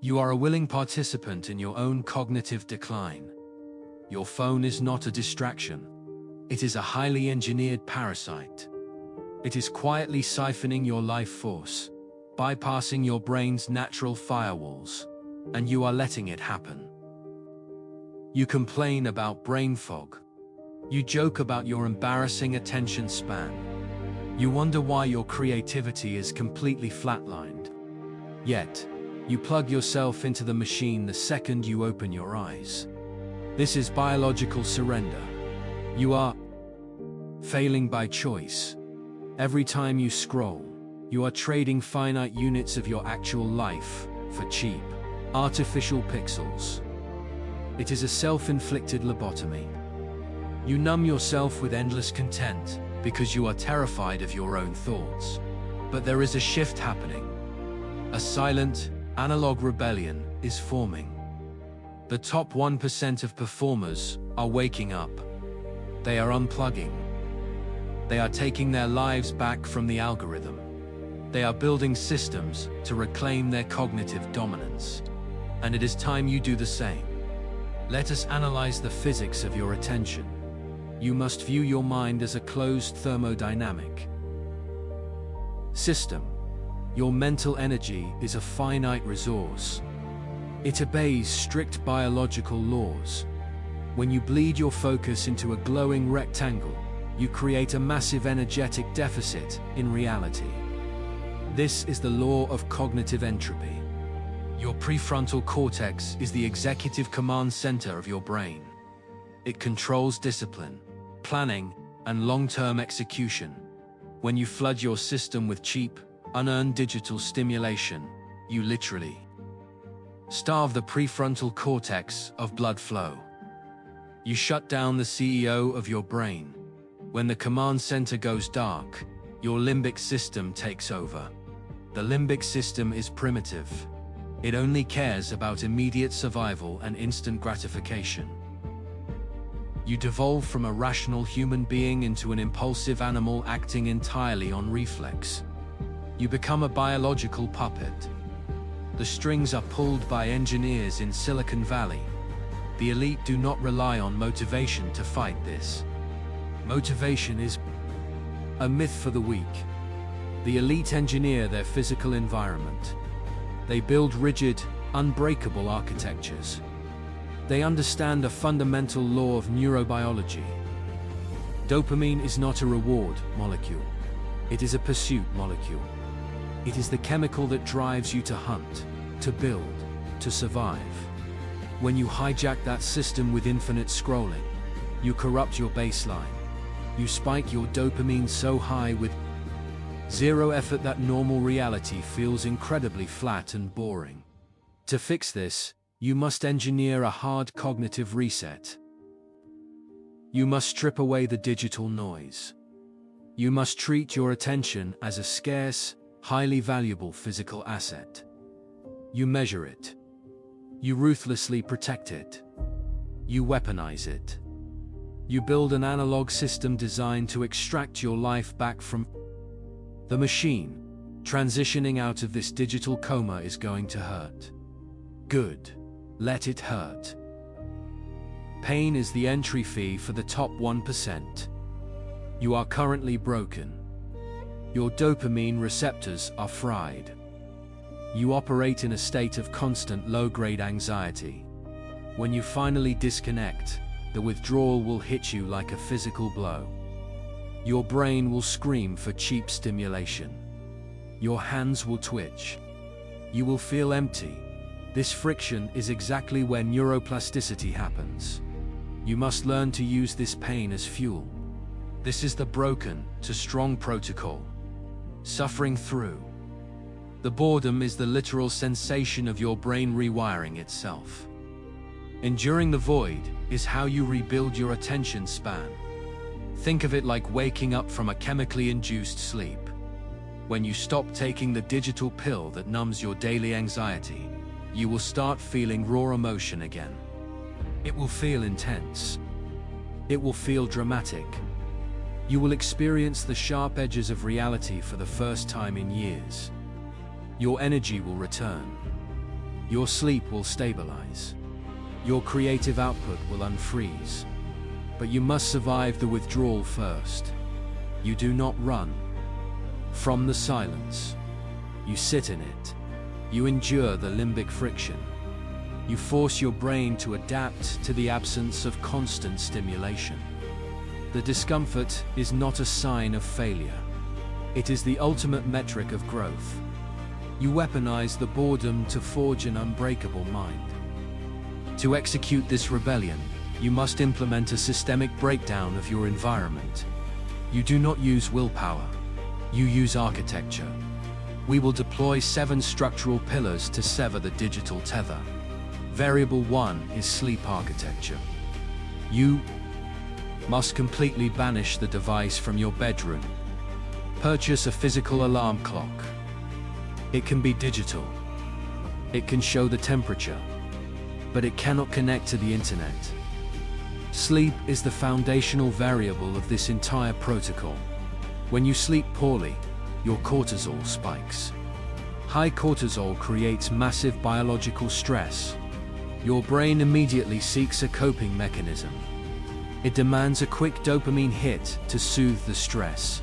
You are a willing participant in your own cognitive decline. Your phone is not a distraction. It is a highly engineered parasite. It is quietly siphoning your life force, bypassing your brain's natural firewalls, and you are letting it happen. You complain about brain fog. You joke about your embarrassing attention span. You wonder why your creativity is completely flatlined. Yet, you plug yourself into the machine the second you open your eyes. This is biological surrender. You are failing by choice. Every time you scroll, you are trading finite units of your actual life for cheap, artificial pixels. It is a self-inflicted lobotomy. You numb yourself with endless content because you are terrified of your own thoughts. But there is a shift happening. A silent, analog rebellion is forming. The top 1% of performers are waking up. They are unplugging. They are taking their lives back from the algorithm. They are building systems to reclaim their cognitive dominance. And it is time you do the same. Let us analyze the physics of your attention. You must view your mind as a closed thermodynamic system. Your mental energy is a finite resource. It obeys strict biological laws. When you bleed your focus into a glowing rectangle, you create a massive energetic deficit in reality. This is the law of cognitive entropy. Your prefrontal cortex is the executive command center of your brain. It controls discipline, planning, and long-term execution. When you flood your system with cheap, unearned digital stimulation, you literally starve the prefrontal cortex of blood flow. You shut down the CEO of your brain. When the command center goes dark, your limbic system takes over. The limbic system is primitive. It only cares about immediate survival and instant gratification. You devolve from a rational human being into an impulsive animal acting entirely on reflex. You become a biological puppet. The strings are pulled by engineers in Silicon Valley. The elite do not rely on motivation to fight this. Motivation is a myth for the weak. The elite engineer their physical environment. They build rigid, unbreakable architectures. They understand a fundamental law of neurobiology. Dopamine is not a reward molecule. It is a pursuit molecule. It is the chemical that drives you to hunt, to build, to survive. When you hijack that system with infinite scrolling, you corrupt your baseline. You spike your dopamine so high with zero effort that normal reality feels incredibly flat and boring. To fix this, you must engineer a hard cognitive reset. You must strip away the digital noise. You must treat your attention as a scarce, highly valuable physical asset. You measure it. You ruthlessly protect it. You weaponize it. You build an analog system designed to extract your life back from the machine. Transitioning out of this digital coma is going to hurt. Good. Let it hurt. Pain is the entry fee for the top 1%. You are currently broken. Your dopamine receptors are fried. You operate in a state of constant low-grade anxiety. When you finally disconnect, the withdrawal will hit you like a physical blow. Your brain will scream for cheap stimulation. Your hands will twitch. You will feel empty. This friction is exactly where neuroplasticity happens. You must learn to use this pain as fuel. This is the broken to strong protocol. Suffering through. The boredom is the literal sensation of your brain rewiring itself. Enduring the void is how you rebuild your attention span. Think of it like waking up from a chemically induced sleep. When you stop taking the digital pill that numbs your daily anxiety, you will start feeling raw emotion again. It will feel intense. It will feel dramatic. You will experience the sharp edges of reality for the first time in years. Your energy will return. your sleep will stabilize. Your creative output will unfreeze. But you must survive the withdrawal first. You do not run from the silence. You sit in it. You endure the limbic friction. You force your brain to adapt to the absence of constant stimulation. The discomfort is not a sign of failure. It is the ultimate metric of growth. You weaponize the boredom to forge an unbreakable mind. To execute this rebellion, you must implement a systemic breakdown of your environment. You do not use willpower. You use architecture. We will deploy 7 structural pillars to sever the digital tether. Variable 1 is sleep architecture. You must completely banish the device from your bedroom. Purchase a physical alarm clock. It can be digital. It can show the temperature, but it cannot connect to the internet. Sleep is the foundational variable of this entire protocol. When you sleep poorly, your cortisol spikes. High cortisol creates massive biological stress. Your brain immediately seeks a coping mechanism. It demands a quick dopamine hit to soothe the stress.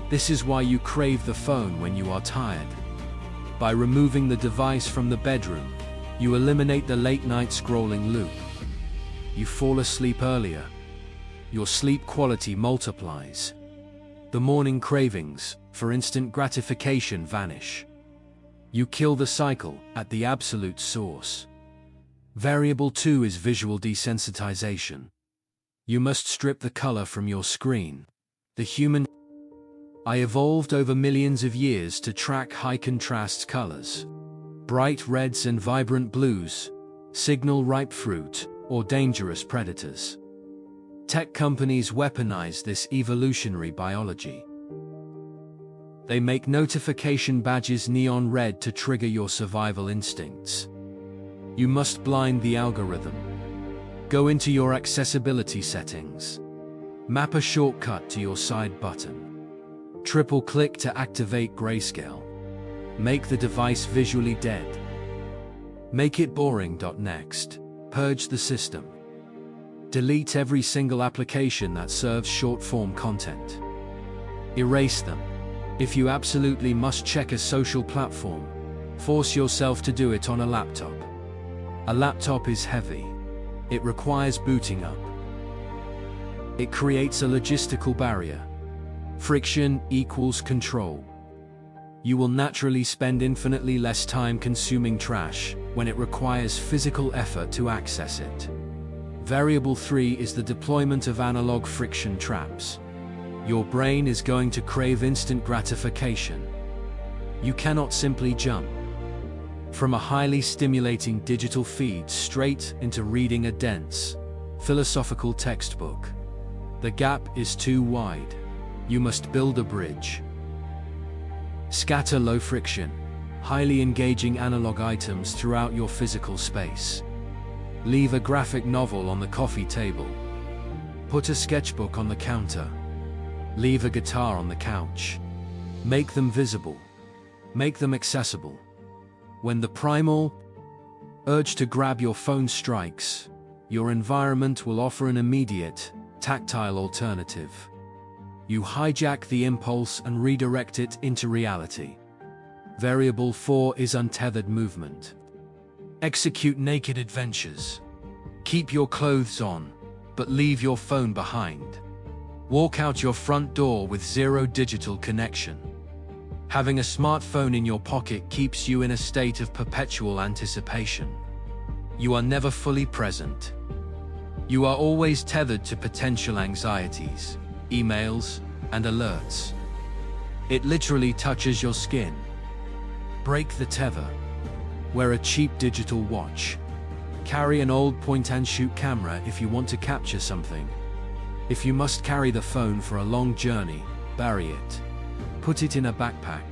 This is why you crave the phone when you are tired. By removing the device from the bedroom, you eliminate the late-night scrolling loop. You fall asleep earlier. Your sleep quality multiplies. The morning cravings for instant gratification vanish. You kill the cycle at the absolute source. Variable 2 is visual desensitization. You must strip the color from your screen. The human eye evolved over millions of years to track high-contrast colors. Bright reds and vibrant blues signal ripe fruit or dangerous predators. Tech companies weaponize this evolutionary biology. They make notification badges neon red to trigger your survival instincts. You must blind the algorithm. Go into your accessibility settings. Map a shortcut to your side button. Triple click to activate grayscale. Make the device visually dead. Make it boring. Next, purge the system. Delete every single application that serves short-form content. Erase them. If you absolutely must check a social platform, force yourself to do it on a laptop. A laptop is heavy. It requires booting up. It creates a logistical barrier. Friction equals control. You will naturally spend infinitely less time consuming trash when it requires physical effort to access it. Variable 3 is the deployment of analog friction traps. Your brain is going to crave instant gratification. You cannot simply jump from a highly stimulating digital feed straight into reading a dense, philosophical textbook. The gap is too wide. You must build a bridge. Scatter low-friction, highly engaging analog items throughout your physical space. Leave a graphic novel on the coffee table. Put a sketchbook on the counter. Leave a guitar on the couch. Make them visible. Make them accessible. When the primal urge to grab your phone strikes, your environment will offer an immediate, tactile alternative. You hijack the impulse and redirect it into reality. Variable 4 is untethered movement. Execute naked adventures. Keep your clothes on, but leave your phone behind. Walk out your front door with zero digital connection. Having a smartphone in your pocket keeps you in a state of perpetual anticipation. You are never fully present. You are always tethered to potential anxieties, emails, and alerts. It literally touches your skin. Break the tether. Wear a cheap digital watch. Carry an old point-and-shoot camera if you want to capture something. If you must carry the phone for a long journey, bury it. Put it in a backpack.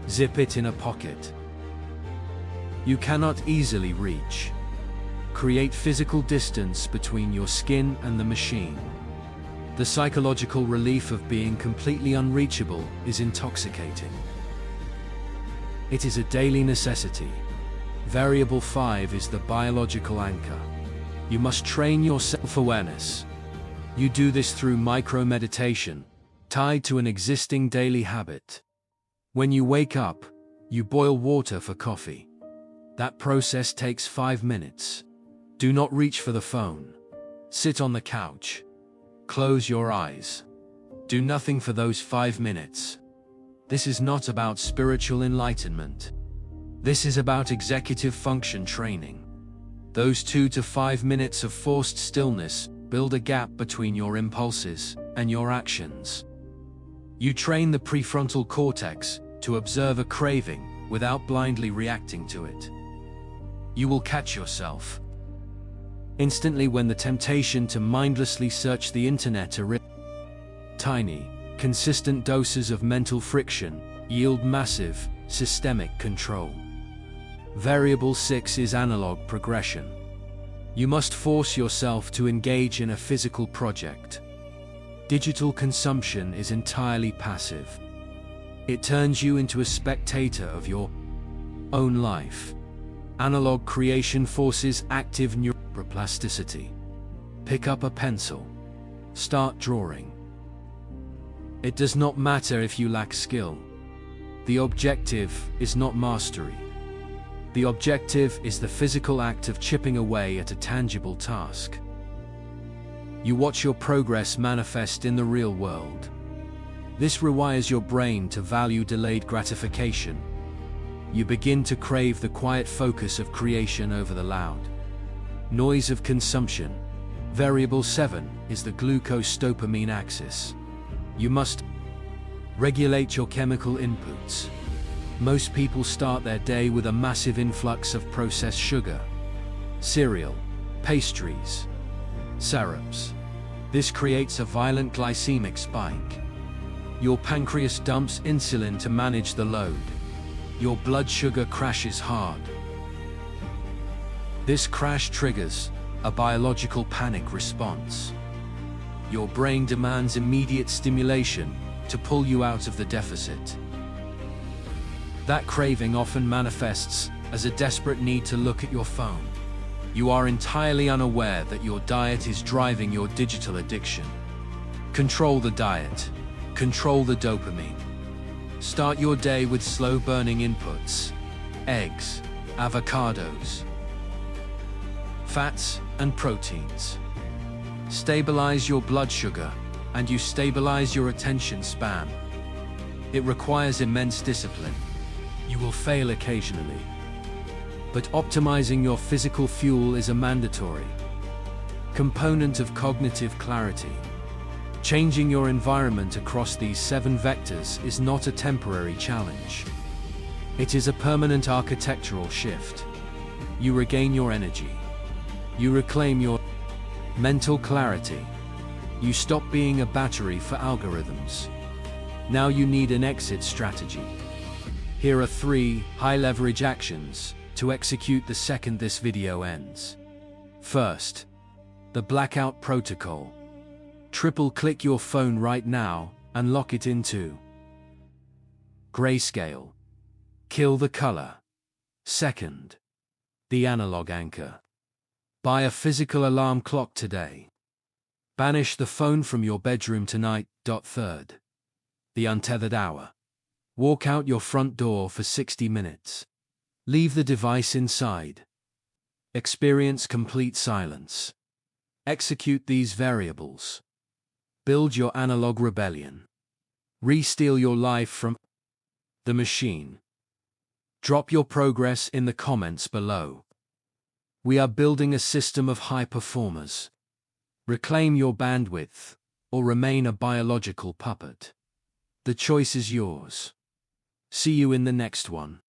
Zip it in a pocket. You cannot easily reach. Create physical distance between your skin and the machine. The psychological relief of being completely unreachable is intoxicating. It is a daily necessity. Variable 5 is the biological anchor. You must train your self-awareness. You do this through micro-meditation, tied to an existing daily habit. When you wake up, you boil water for coffee. That process takes 5 minutes. Do not reach for the phone. Sit on the couch. Close your eyes. Do nothing for those 5 minutes. This is not about spiritual enlightenment. This is about executive function training. Those 2 to 5 minutes of forced stillness build a gap between your impulses and your actions. You train the prefrontal cortex to observe a craving without blindly reacting to it. You will catch yourself instantly when the temptation to mindlessly search the internet arises. Tiny, consistent doses of mental friction yield massive, systemic control. Variable 6 is analog progression. You must force yourself to engage in a physical project. Digital consumption is entirely passive. It turns you into a spectator of your own life. Analog creation forces active neuroplasticity. Pick up a pencil. Start drawing. It does not matter if you lack skill. The objective is not mastery. The objective is the physical act of chipping away at a tangible task. You watch your progress manifest in the real world. This rewires your brain to value delayed gratification. You begin to crave the quiet focus of creation over the loud noise of consumption. Variable 7 is the glucose-dopamine axis. You must regulate your chemical inputs. Most people start their day with a massive influx of processed sugar, cereal, pastries, syrups. This creates a violent glycemic spike. Your pancreas dumps insulin to manage the load. Your blood sugar crashes hard. This crash triggers a biological panic response. Your brain demands immediate stimulation to pull you out of the deficit. That craving often manifests as a desperate need to look at your phone. You are entirely unaware that your diet is driving your digital addiction. Control the diet. Control the dopamine. Start your day with slow-burning inputs: eggs, avocados, fats, and proteins. Stabilize your blood sugar, and you stabilize your attention span. It requires immense discipline. You will fail occasionally. But optimizing your physical fuel is a mandatory component of cognitive clarity. Changing your environment across these 7 vectors is not a temporary challenge. It is a permanent architectural shift. You regain your energy. You reclaim your mental clarity. You stop being a battery for algorithms. Now you need an exit strategy. Here are 3 high-leverage actions to execute the second this video ends. First, the blackout protocol. Triple-click your phone right now and lock it into grayscale. Kill the color. Second, the analog anchor. Buy a physical alarm clock today. Banish the phone from your bedroom tonight. Third, the untethered hour. Walk out your front door for 60 minutes. Leave the device inside. Experience complete silence. Execute these variables. Build your analog rebellion. Re-steal your life from the machine. Drop your progress in the comments below. We are building a system of high performers. Reclaim your bandwidth, or remain a biological puppet. The choice is yours. See you in the next one.